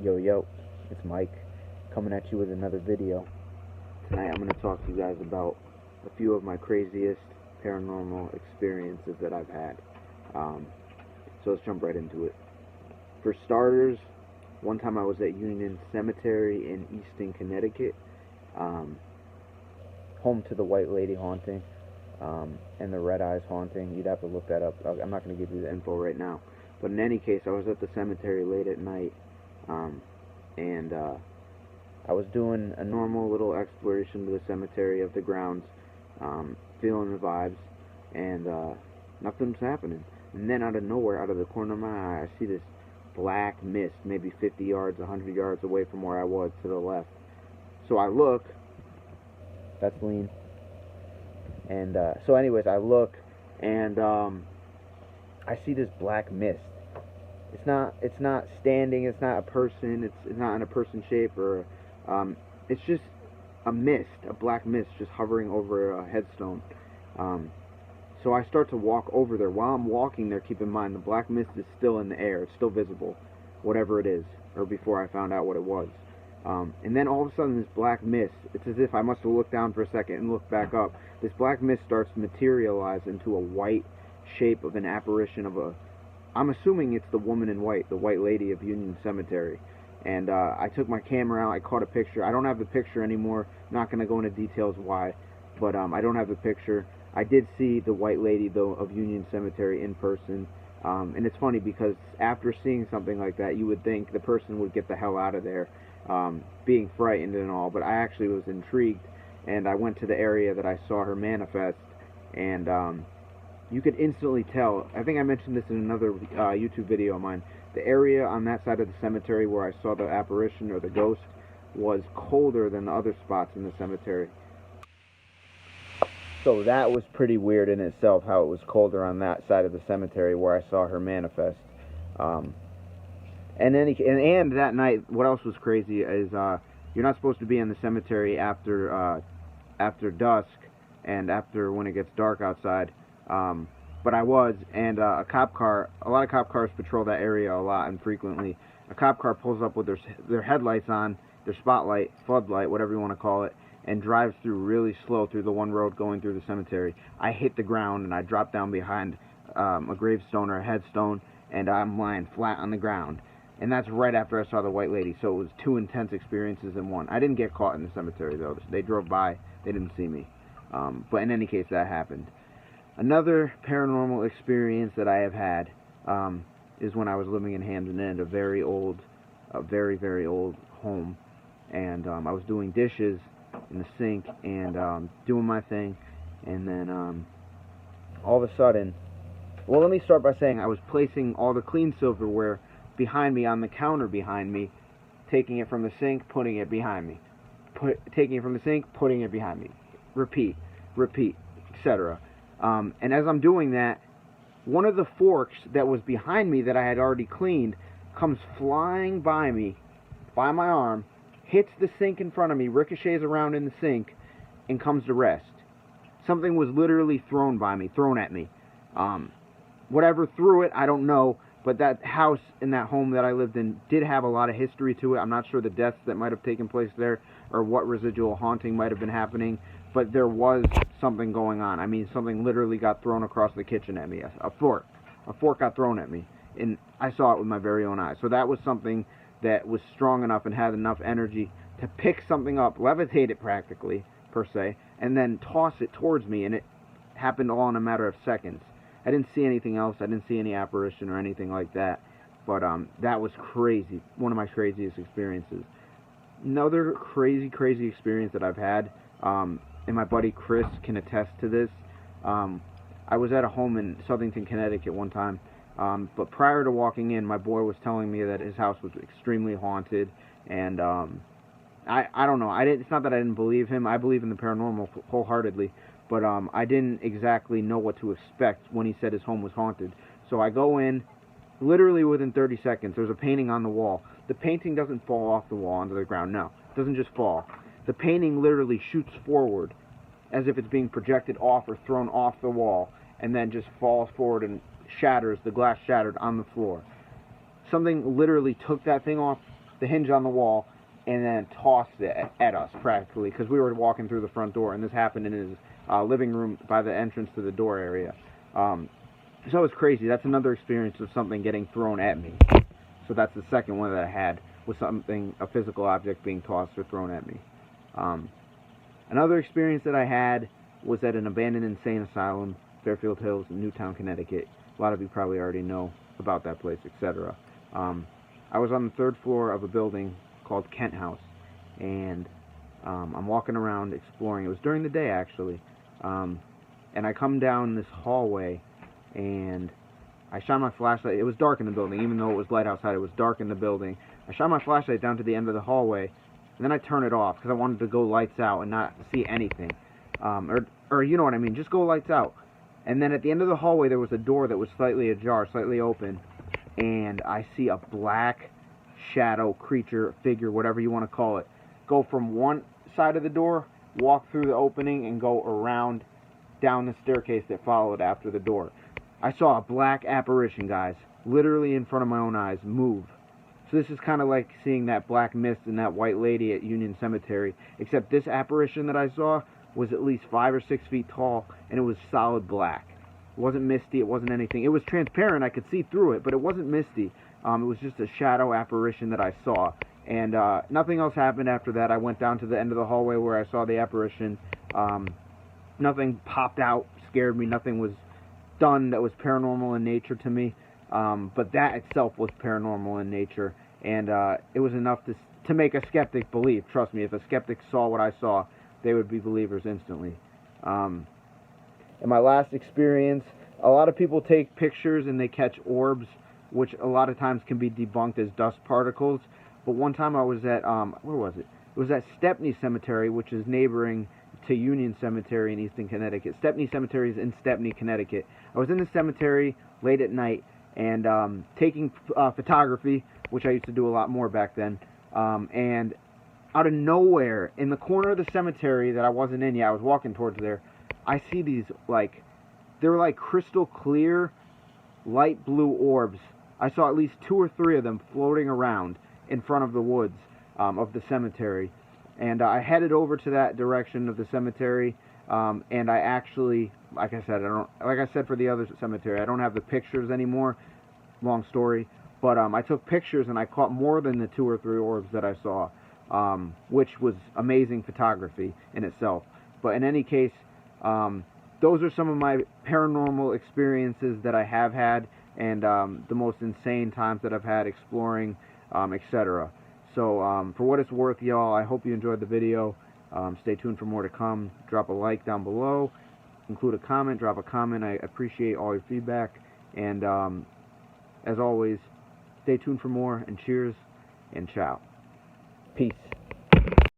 Yo, yo, it's Mike, coming at you with another video. Tonight I'm going to talk to you guys about a few of my craziest paranormal experiences that I've had. So let's jump right into it. For starters, one time I was at Union Cemetery in Easton, Connecticut, home to the White Lady haunting, and the Red Eyes haunting. You'd have to look that up. I'm not going to give you the info right now. But in any case, I was at the cemetery late at night, and I was doing a normal little exploration to the cemetery of the grounds, feeling the vibes, and nothing's happening. And then out of nowhere, out of the corner of my eye, I see this black mist, maybe 50 yards, 100 yards away from where I was to the left. So I look. That's lean. And so anyways, I look, and I see this black mist. It's not standing. It's not a person. It's not in a person shape, or it's just a mist, a black mist, just hovering over a headstone. So I start to walk over there. While I'm walking there, keep in mind the black mist is still in the air. It's still visible, whatever it is, or before I found out what it was. And then all of a sudden, this black mist, it's as if I must have looked down for a second and looked back up. This black mist starts to materialize into a white shape of an apparition of I'm assuming it's the woman in white, the White Lady of Union Cemetery. And I took my camera out, I caught a picture. I don't have the picture anymore. Not going to go into details why, but I don't have the picture. I did see the White Lady, though, of Union Cemetery in person. And it's funny because after seeing something like that, you would think the person would get the hell out of there, being frightened and all. But I actually was intrigued, and I went to the area that I saw her manifest, and you could instantly tell. I think I mentioned this in another YouTube video of mine. The area on that side of the cemetery where I saw the apparition or the ghost was colder than the other spots in the cemetery. So that was pretty weird in itself, how it was colder on that side of the cemetery where I saw her manifest. And that night, what else was crazy is you're not supposed to be in the cemetery after dusk and after when it gets dark outside. But I was, and a lot of cop cars patrol that area a lot and frequently. A cop car pulls up with their headlights on, their spotlight, floodlight, whatever you want to call it, and drives through really slow through the one road going through the cemetery. I hit the ground and I dropped down behind a gravestone or a headstone, and I'm lying flat on the ground. And that's right after I saw the White Lady, so it was two intense experiences in one. I didn't get caught in the cemetery, though. They drove by. They didn't see me. But in any case, that happened. Another paranormal experience that I have had is when I was living in Hampton Inn, a very, very old home. And I was doing dishes in the sink and doing my thing. And then all of a sudden, well, let me start by saying I was placing all the clean silverware behind me on the counter behind me, taking it from the sink, putting it behind me. Taking it from the sink, putting it behind me. Repeat, etc. And as I'm doing that, one of the forks that was behind me that I had already cleaned comes flying by me, by my arm, hits the sink in front of me, ricochets around in the sink, and comes to rest. Something was literally thrown at me. Whatever threw it, I don't know, but that house and that home that I lived in did have a lot of history to it. I'm not sure the deaths that might have taken place there or what residual haunting might have been happening, but there was something going on. I mean, something literally got thrown across the kitchen at me. A fork got thrown at me, and I saw it with my very own eyes. So that was something that was strong enough and had enough energy to pick something up, levitate it practically, per se, and then toss it towards me, and it happened all in a matter of seconds. I didn't see anything else. I didn't see any apparition or anything like that. But that was crazy. One of my craziest experiences. Another crazy experience that I've had, and my buddy Chris can attest to this. I was at a home in Southington, Connecticut one time. But prior to walking in, my boy was telling me that his house was extremely haunted. And I don't know. It's not that I didn't believe him. I believe in the paranormal wholeheartedly. But I didn't exactly know what to expect when he said his home was haunted. So I go in, literally within 30 seconds, there's a painting on the wall. The painting doesn't fall off the wall onto the ground. No, it doesn't just fall. The painting literally shoots forward as if it's being projected off or thrown off the wall, and then just falls forward and shatters, the glass shattered on the floor. Something literally took that thing off the hinge on the wall and then tossed it at us practically, because we were walking through the front door, and this happened in his living room by the entrance to the door area. So it was crazy. That's another experience of something getting thrown at me. So that's the second one that I had, was something, a physical object being tossed or thrown at me. Another experience that I had was at an abandoned insane asylum, Fairfield Hills, in Newtown, Connecticut. A lot of you probably already know about that place, etc. I was on the 3rd floor of a building called Kent House, and I'm walking around exploring. It was during the day, actually, and I come down this hallway, and I shine my flashlight. It was dark in the building, even though it was light outside. It was dark in the building. I shine my flashlight down to the end of the hallway, and then I turn it off because I wanted to go lights out and not see anything, or you know what I mean, just go lights out. And then at the end of the hallway, there was a door that was slightly ajar, slightly open, and I see a black shadow, creature, figure, whatever you want to call it, go from one side of the door, walk through the opening, and go around down the staircase that followed after the door. I saw a black apparition, guys, literally in front of my own eyes, move. So this is kind of like seeing that black mist and that white lady at Union Cemetery, except this apparition that I saw was at least 5 or 6 feet tall, and it was solid black. It wasn't misty, it wasn't anything. It was transparent, I could see through it, but it wasn't misty. It was just a shadow apparition that I saw. And nothing else happened after that. I went down to the end of the hallway where I saw the apparition. Nothing popped out, scared me. Nothing was done that was paranormal in nature to me. But that itself was paranormal in nature. And it was enough to make a skeptic believe. Trust me, if a skeptic saw what I saw, they would be believers instantly. In my last experience, a lot of people take pictures and they catch orbs, which a lot of times can be debunked as dust particles. But one time I was at, where was it? It was at Stepney Cemetery, which is neighboring to Union Cemetery in Easton, Connecticut. Stepney Cemetery is in Stepney, Connecticut. I was in the cemetery late at night and taking photography, which I used to do a lot more back then. And out of nowhere, in the corner of the cemetery that I wasn't in yet, I was walking towards there, I see these, like, they were like crystal clear, light blue orbs. I saw at least 2 or 3 of them floating around in front of the woods of the cemetery. And I headed over to that direction of the cemetery, and I actually, like I said for the other cemetery, I don't have the pictures anymore, long story, but I took pictures and I caught more than the 2 or 3 orbs that I saw, which was amazing photography in itself. But in any case, those are some of my paranormal experiences that I have had, and the most insane times that I've had exploring, etc. So for what it's worth, y'all, I hope you enjoyed the video. Stay tuned for more to come. Drop a like down below, include a comment, drop a comment. I appreciate all your feedback, and as always, stay tuned for more, and cheers and ciao. Peace.